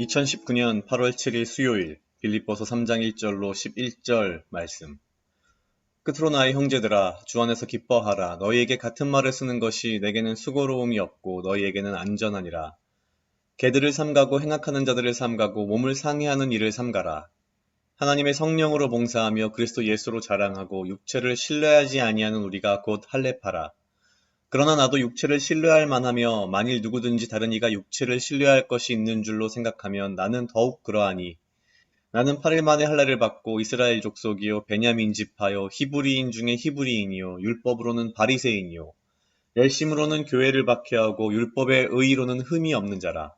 2019년 8월 7일 수요일 빌립보서 3장 1절로 11절 말씀. 끝으로 나의 형제들아 주 안에서 기뻐하라. 너희에게 같은 말을 쓰는 것이 내게는 수고로움이 없고 너희에게는 안전하니라. 개들을 삼가고 행악하는 자들을 삼가고 몸을 상해하는 일을 삼가라. 하나님의 성령으로 봉사하며 그리스도 예수로 자랑하고 육체를 신뢰하지 아니하는 우리가 곧 할례파라. 그러나 나도 육체를 신뢰할 만하며 만일 누구든지 다른 이가 육체를 신뢰할 것이 있는 줄로 생각하면 나는 더욱 그러하니 나는 8일 만에 할례를 받고 이스라엘 족속이요 베냐민 지파요 히브리인 중에 히브리인이요 율법으로는 바리새인이요 열심으로는 교회를 박해하고 율법의 의의로는 흠이 없는 자라.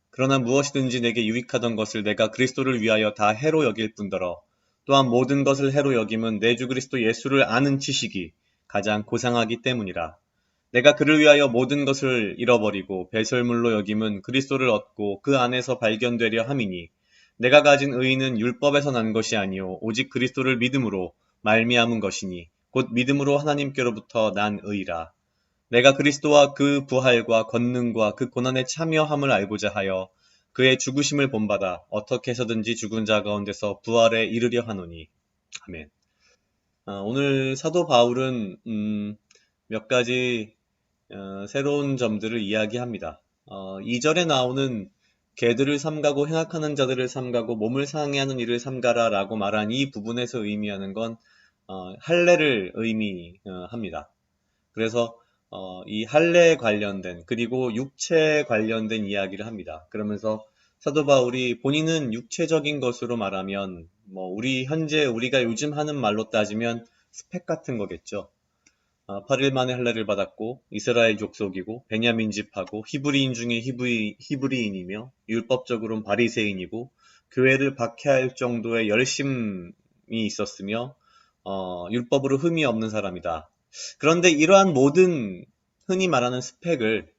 그러나 무엇이든지 내게 유익하던 것을 내가 그리스도를 위하여 다 해로 여길 뿐더러 또한 모든 것을 해로 여김은 내 주 그리스도 예수를 아는 지식이 가장 고상하기 때문이라. 내가 그를 위하여 모든 것을 잃어버리고 배설물로 여김은 그리스도를 얻고 그 안에서 발견되려 함이니 내가 가진 의의는 율법에서 난 것이 아니요 오직 그리스도를 믿음으로 말미암은 것이니 곧 믿음으로 하나님께로부터 난 의라. 내가 그리스도와 그 부활과 권능과 그 고난에 참여함을 알고자 하여 그의 죽으심을 본받아 어떻게 해서든지 죽은 자 가운데서 부활에 이르려 하노니. 아멘. 오늘 사도 바울은 몇 가지 새로운 점들을 이야기합니다. 2절에 나오는 개들을 삼가고 행악하는 자들을 삼가고 몸을 상해하는 일을 삼가라 라고 말한 이 부분에서 의미하는 건 할례를 의미합니다. 그래서 이 할례에 관련된 그리고 육체에 관련된 이야기를 합니다. 그러면서 사도 바울이 본인은 육체적인 것으로 말하면 우리가 요즘 하는 말로 따지면 스펙 같은 거겠죠. 8일 만에 할례를 받았고 이스라엘 족속이고 베냐민 지파고 히브리인 중에 히브리인이며 율법적으로는 바리새인이고 교회를 박해할 정도의 열심이 있었으며 율법으로 흠이 없는 사람이다. 그런데 이러한 모든 흔히 말하는 스펙을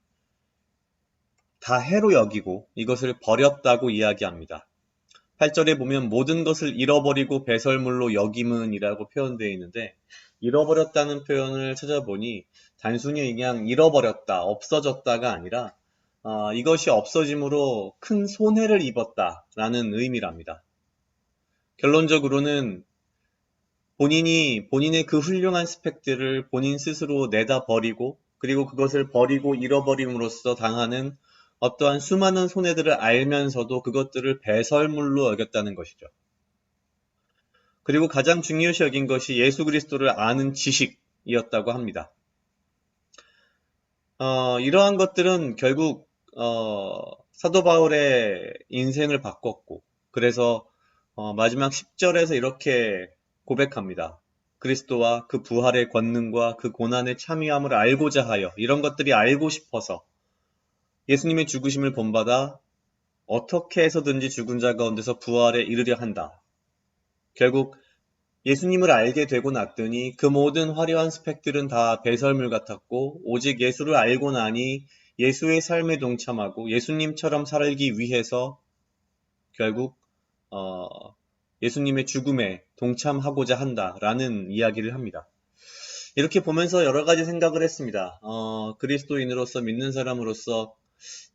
다 해로 여기고 이것을 버렸다고 이야기합니다. 8절에 보면 모든 것을 잃어버리고 배설물로 여김은이라고 표현되어 있는데 잃어버렸다는 표현을 찾아보니 단순히 그냥 잃어버렸다, 없어졌다가 아니라 이것이 없어짐으로 큰 손해를 입었다라는 의미랍니다. 결론적으로는 본인의 그 훌륭한 스펙들을 본인 스스로 내다 버리고 그리고 그것을 버리고 잃어버림으로써 당하는 어떠한 수많은 손해들을 알면서도 그것들을 배설물로 여겼다는 것이죠. 그리고 가장 중요시 여긴 것이 예수 그리스도를 아는 지식이었다고 합니다. 이러한 것들은 결국 사도 바울의 인생을 바꿨고 그래서 마지막 10절에서 이렇게 고백합니다. 그리스도와 그 부활의 권능과 그 고난의 참여함을 알고자 하여 이런 것들이 알고 싶어서 예수님의 죽으심을 본받아 어떻게 해서든지 죽은 자 가운데서 부활에 이르려 한다. 결국 예수님을 알게 되고 났더니 그 모든 화려한 스펙들은 다 배설물 같았고 오직 예수를 알고 나니 예수의 삶에 동참하고 예수님처럼 살기 위해서 결국 예수님의 죽음에 동참하고자 한다라는 이야기를 합니다. 이렇게 보면서 여러 가지 생각을 했습니다. 그리스도인으로서 믿는 사람으로서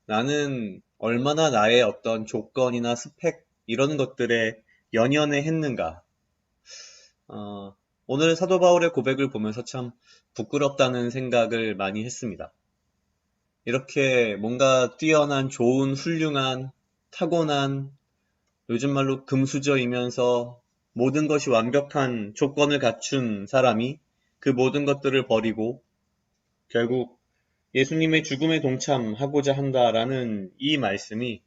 나는 얼마나 나의 어떤 조건이나 스펙 이런 것들에 연연해 했는가. 오늘 사도 바울의 고백을 보면서 참 부끄럽다는 생각을 많이 했습니다. 이렇게 뭔가 뛰어난, 좋은, 훌륭한, 타고난, 요즘 말로 금수저이면서 모든 것이 완벽한 조건을 갖춘 사람이 그 모든 것들을 버리고 결국 예수님의 죽음에 동참하고자 한다라는 이 말씀이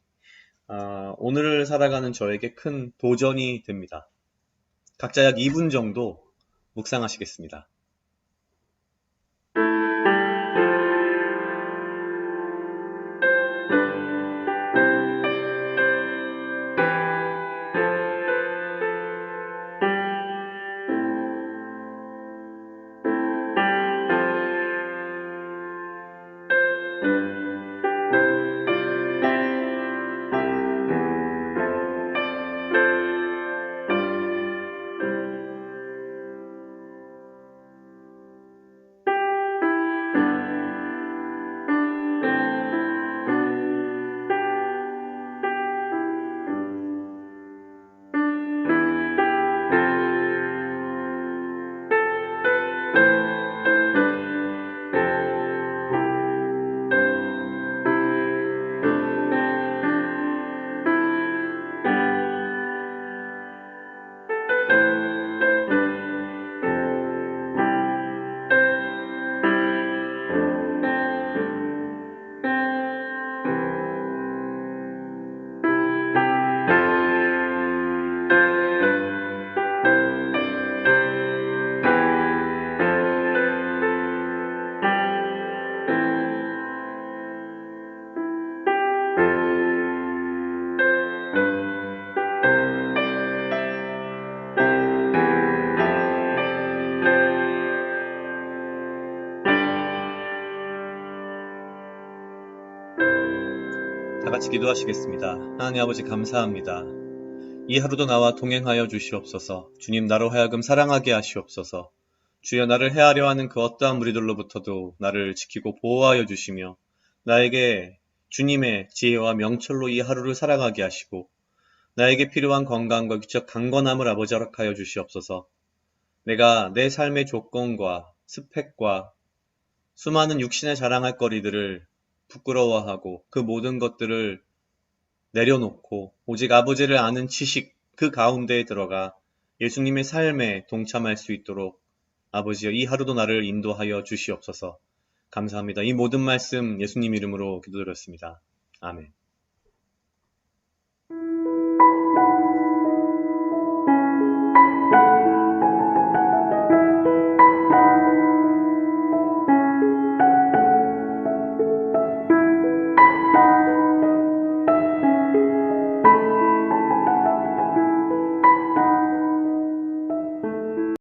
오늘을 살아가는 저에게 큰 도전이 됩니다. 각자 약 2분 정도 묵상하시겠습니다. 다 같이 기도하시겠습니다. 하나님 아버지 감사합니다. 이 하루도 나와 동행하여 주시옵소서. 주님 나로 하여금 사랑하게 하시옵소서. 주여 나를 해하려 하는 그 어떠한 무리들로부터도 나를 지키고 보호하여 주시며 나에게 주님의 지혜와 명철로 이 하루를 살아가게 하시고 나에게 필요한 건강과 육적 강건함을 아버지 허락하여 주시옵소서. 내가 내 삶의 조건과 스펙과 수많은 육신에 자랑할 거리들을 부끄러워하고 그 모든 것들을 내려놓고 오직 아버지를 아는 지식 그 가운데에 들어가 예수님의 삶에 동참할 수 있도록 아버지여 이 하루도 나를 인도하여 주시옵소서. 감사합니다. 이 모든 말씀 예수님 이름으로 기도드렸습니다. 아멘.